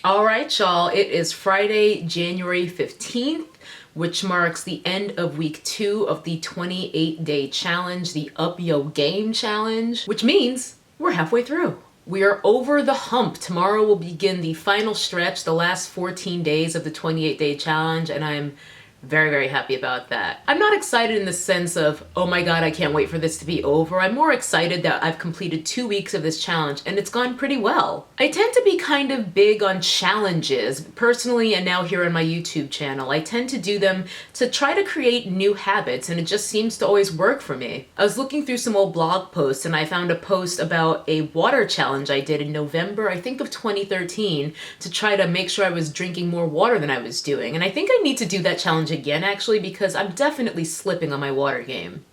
All right, y'all, it is Friday, January 15th, which marks the end of week 2 of the 28-day challenge, the Up Yo Game challenge, which means we're halfway through. We are over the hump. Tomorrow will begin the final stretch, the last 14 days of the 28-day challenge, and I'm very, very happy about that. I'm not excited in the sense of, oh my god, I can't wait for this to be over. I'm more excited that I've completed 2 weeks of this challenge and it's gone pretty well. I tend to be kind of big on challenges, personally, and now here on my YouTube channel. I tend to do them to try to create new habits, and it just seems to always work for me. I was looking through some old blog posts and I found a post about a water challenge I did in November, I think of 2013, to try to make sure I was drinking more water than I was doing. And I think I need to do that challenge again, actually, because I'm definitely slipping on my water game.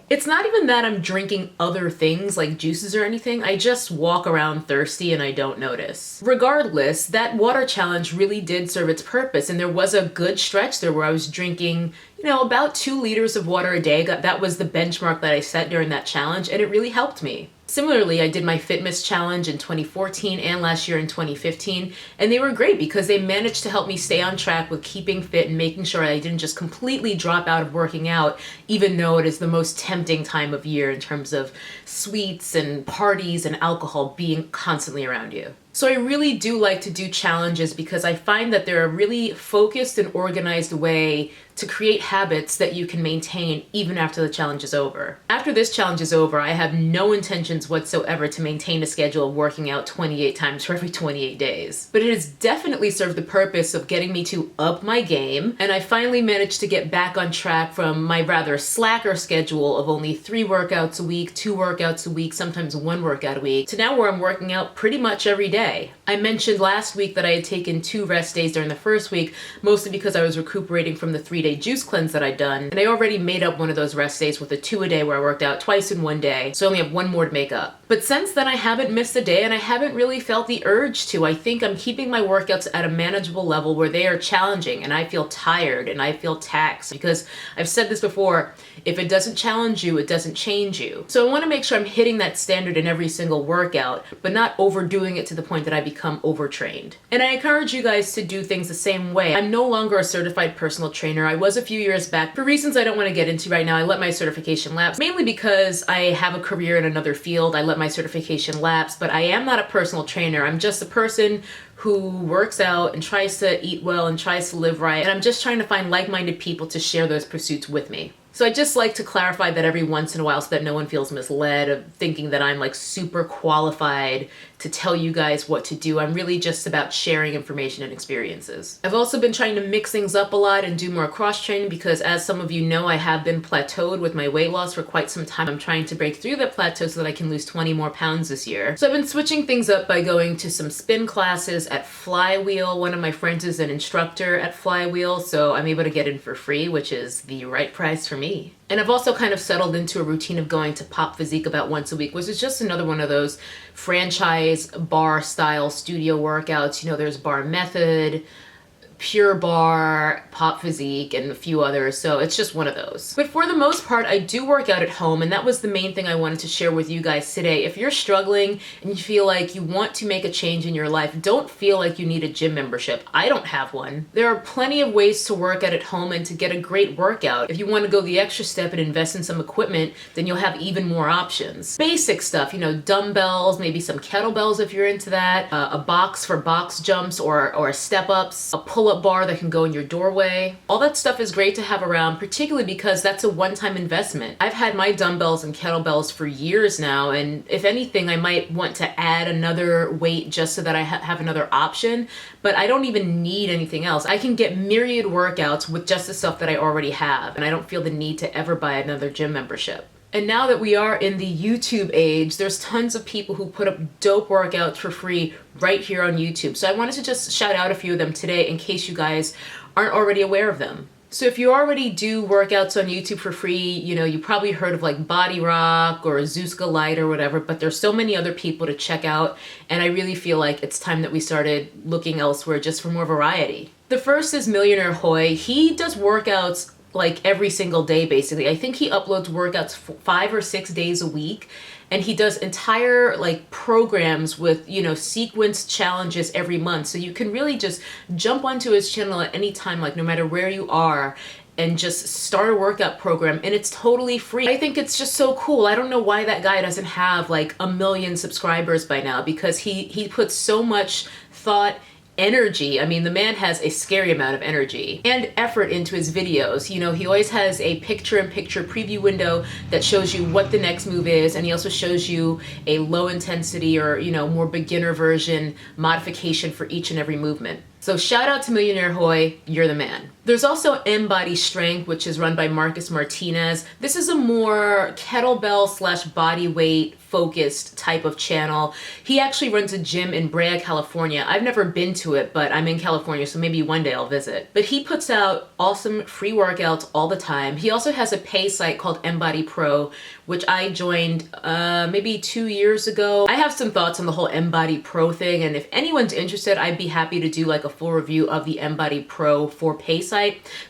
It's not even that I'm drinking other things like juices or anything, I just walk around thirsty and I don't notice. Regardless, that water challenge really did serve its purpose, and there was a good stretch there where I was drinking, about 2 liters of water a day. That was the benchmark that I set during that challenge, and it really helped me. Similarly, I did my Fitness challenge in 2014 and last year in 2015, and they were great because they managed to help me stay on track with keeping fit and making sure I didn't just completely drop out of working out, even though it is the most tempting time of year in terms of sweets and parties and alcohol being constantly around you. So I really do like to do challenges because I find that they're a really focused and organized way to create habits that you can maintain even after the challenge is over. After this challenge is over, I have no intentions whatsoever to maintain a schedule of working out 28 times for every 28 days. But it has definitely served the purpose of getting me to up my game, and I finally managed to get back on track from my rather slacker schedule of only 3 workouts a week, 2 workouts a week, sometimes 1 workout a week, to now where I'm working out pretty much every day. I mentioned last week that I had taken 2 rest days during the first week, mostly because I was recuperating from the 3-day juice cleanse that I'd done, and I already made up one of those rest days with a 2 a day where I worked out twice in 1 day, so I only have 1 more to make up. But since then I haven't missed a day, and I haven't really felt the urge to. I think I'm keeping my workouts at a manageable level where they are challenging and I feel tired and I feel taxed, because I've said this before, if it doesn't challenge you, it doesn't change you. So I want to make sure I'm hitting that standard in every single workout, but not overdoing it to the point that I become overtrained. And I encourage you guys to do things the same way. I'm no longer a certified personal trainer. I was a few years back. For reasons I don't want to get into right now, I let my certification lapse, mainly because I have a career in another field. I let my certification lapse, but I am not a personal trainer. I'm just a person who works out and tries to eat well and tries to live right. And I'm just trying to find like-minded people to share those pursuits with me. So I just like to clarify that every once in a while so that no one feels misled of thinking that I'm like super qualified to tell you guys what to do. I'm really just about sharing information and experiences. I've also been trying to mix things up a lot and do more cross-training because, as some of you know, I have been plateaued with my weight loss for quite some time. I'm trying to break through that plateau so that I can lose 20 more pounds this year. So I've been switching things up by going to some spin classes at Flywheel. One of my friends is an instructor at Flywheel, so I'm able to get in for free, which is the right price for me. And I've also kind of settled into a routine of going to Pop Physique about once a week, which is just another one of those franchise bar style studio workouts. There's Bar Method, Pure Bar, Pop Physique, and a few others, so it's just one of those. But for the most part, I do work out at home, and that was the main thing I wanted to share with you guys today. If you're struggling and you feel like you want to make a change in your life, don't feel like you need a gym membership. I don't have one. There are plenty of ways to work out at home and to get a great workout. If you want to go the extra step and invest in some equipment, then you'll have even more options. Basic stuff, dumbbells, maybe some kettlebells if you're into that, a box for box jumps or step-ups, a pull-up bar that can go in your doorway. All that stuff is great to have around, particularly because that's a one-time investment. I've had my dumbbells and kettlebells for years now, and if anything, I might want to add another weight just so that I have another option, but I don't even need anything else. I can get myriad workouts with just the stuff that I already have, and I don't feel the need to ever buy another gym membership. And now that we are in the YouTube age, there's tons of people who put up dope workouts for free right here on YouTube. So I wanted to just shout out a few of them today in case you guys aren't already aware of them. So if you already do workouts on YouTube for free, you probably heard of like Body Rock or Zuzka Light or whatever, but there's so many other people to check out, and I really feel like it's time that we started looking elsewhere just for more variety. The first is Millionaire Hoy. He does workouts like every single day, basically. I think he uploads workouts 5 or 6 days a week, and he does entire like programs with, you know, sequenced challenges every month. So you can really just jump onto his channel at any time, like no matter where you are, and just start a workout program, and it's totally free. I think it's just so cool. I don't know why that guy doesn't have like 1 million subscribers by now, because he puts so much thought, energy. I mean, the man has a scary amount of energy and effort into his videos. You know, he always has a picture-in-picture preview window that shows you what the next move is, and he also shows you a low intensity or, you know, more beginner version modification for each and every movement. So shout out to Millionaire Hoy, you're the man. There's also M-Body Strength, which is run by Marcus Martinez. This is a more kettlebell slash body weight focused type of channel. He actually runs a gym in Brea, California. I've never been to it, but I'm in California, so maybe one day I'll visit. But he puts out awesome free workouts all the time. He also has a pay site called M-Body Pro, which I joined maybe 2 years ago. I have some thoughts on the whole M-Body Pro thing, and if anyone's interested, I'd be happy to do like a full review of the M-Body Pro for pay site,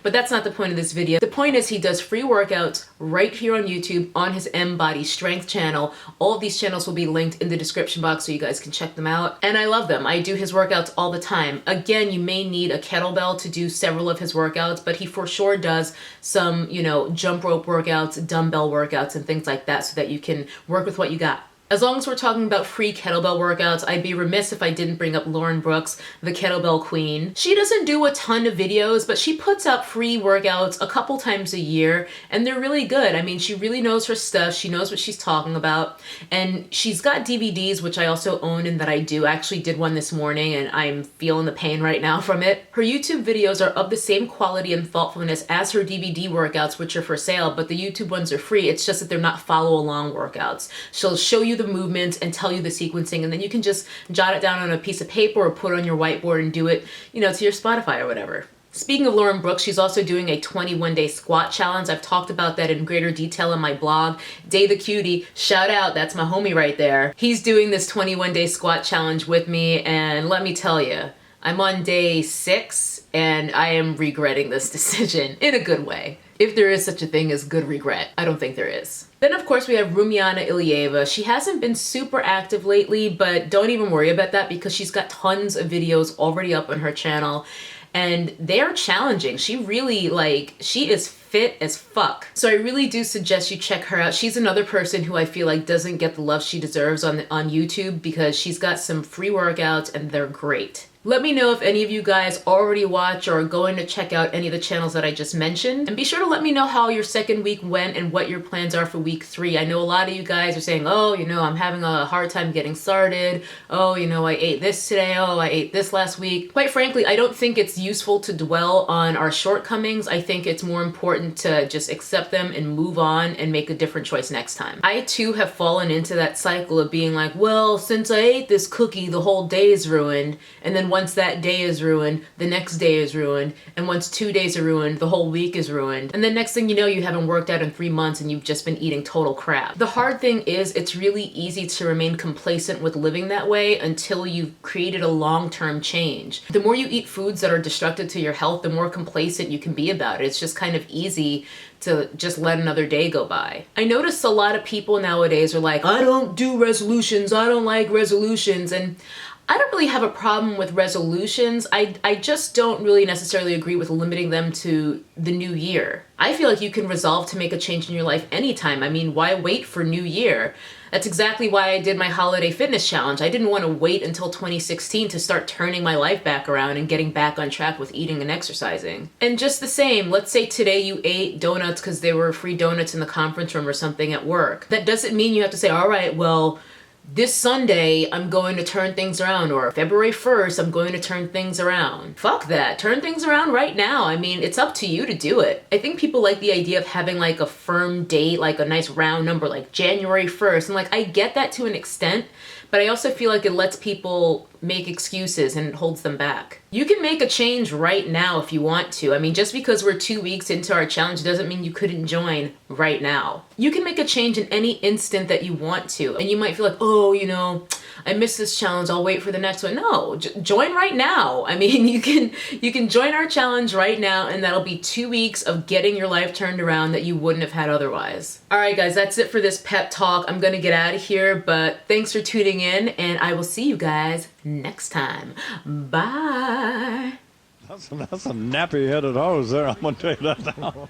but that's not the point of this video. The point is he does free workouts right here on YouTube on his M-Body Strength channel. All of these channels will be linked in the description box so you guys can check them out, and I love them. I do his workouts all the time. Again, you may need a kettlebell to do several of his workouts, but he for sure does some, you know, jump rope workouts, dumbbell workouts, and things like that so that you can work with what you got. As long as we're talking about free kettlebell workouts, I'd be remiss if I didn't bring up Lauren Brooks, the kettlebell queen. She doesn't do a ton of videos, but she puts out free workouts a couple times a year, and they're really good. I mean, she really knows her stuff. She knows what she's talking about, and she's got DVDs, which I also own and that I do. I actually did one this morning, and I'm feeling the pain right now from it. Her YouTube videos are of the same quality and thoughtfulness as her DVD workouts, which are for sale, but the YouTube ones are free. It's just that they're not follow-along workouts. She'll show you the movements and tell you the sequencing, and then you can just jot it down on a piece of paper or put it on your whiteboard and do it, you know, to your Spotify or whatever. Speaking of Lauren Brooks, she's also doing a 21-day squat challenge. I've talked about that in greater detail in my blog. Day the Cutie, shout out, that's my homie right there. He's doing this 21-day squat challenge with me, and let me tell you, I'm on day 6 and I am regretting this decision in a good way. If there is such a thing as good regret. I don't think there is. Then of course we have Rumiana Ilyeva. She hasn't been super active lately, but don't even worry about that because she's got tons of videos already up on her channel, and they're challenging. She really, like, she is fit as fuck. So I really do suggest you check her out. She's another person who I feel like doesn't get the love she deserves on YouTube because she's got some free workouts and they're great. Let me know if any of you guys already watch or are going to check out any of the channels that I just mentioned. And be sure to let me know how your second week went and what your plans are for week 3. I know a lot of you guys are saying, oh, you know, I'm having a hard time getting started. Oh, you know, I ate this today. Oh, I ate this last week. Quite frankly, I don't think it's useful to dwell on our shortcomings. I think it's more important to just accept them and move on and make a different choice next time. I too have fallen into that cycle of being like, well, since I ate this cookie, the whole day is ruined. And then once that day is ruined, the next day is ruined, and once 2 days are ruined, the whole week is ruined. And then next thing you know, you haven't worked out in 3 months and you've just been eating total crap. The hard thing is it's really easy to remain complacent with living that way until you've created a long-term change. The more you eat foods that are destructive to your health, the more complacent you can be about it. It's just kind of easy to just let another day go by. I notice a lot of people nowadays are like, I don't do resolutions, I don't like resolutions, and I don't really have a problem with resolutions. I just don't really necessarily agree with limiting them to the new year. I feel like you can resolve to make a change in your life anytime. I mean, why wait for New Year? That's exactly why I did my holiday fitness challenge. I didn't want to wait until 2016 to start turning my life back around and getting back on track with eating and exercising. And just the same, let's say today you ate donuts because there were free donuts in the conference room or something at work. That doesn't mean you have to say, all right, well, this Sunday, I'm going to turn things around, or February 1st, I'm going to turn things around. Fuck that. Turn things around right now. I mean, it's up to you to do it. I think people like the idea of having like a firm date, like a nice round number, like January 1st. And like, I get that to an extent, but I also feel like it lets people make excuses and it holds them back. You can make a change right now if you want to. I mean, just because we're 2 weeks into our challenge doesn't mean you couldn't join right now. You can make a change in any instant that you want to. And you might feel like, oh, you know, I missed this challenge, I'll wait for the next one. No, join right now. I mean, you can join our challenge right now, and that'll be 2 weeks of getting your life turned around that you wouldn't have had otherwise. All right, guys, that's it for this pep talk. I'm gonna get out of here, but thanks for tuning in, and I will see you guys next time. Bye. That's a nappy-headed hose there, I'm gonna tell you that now.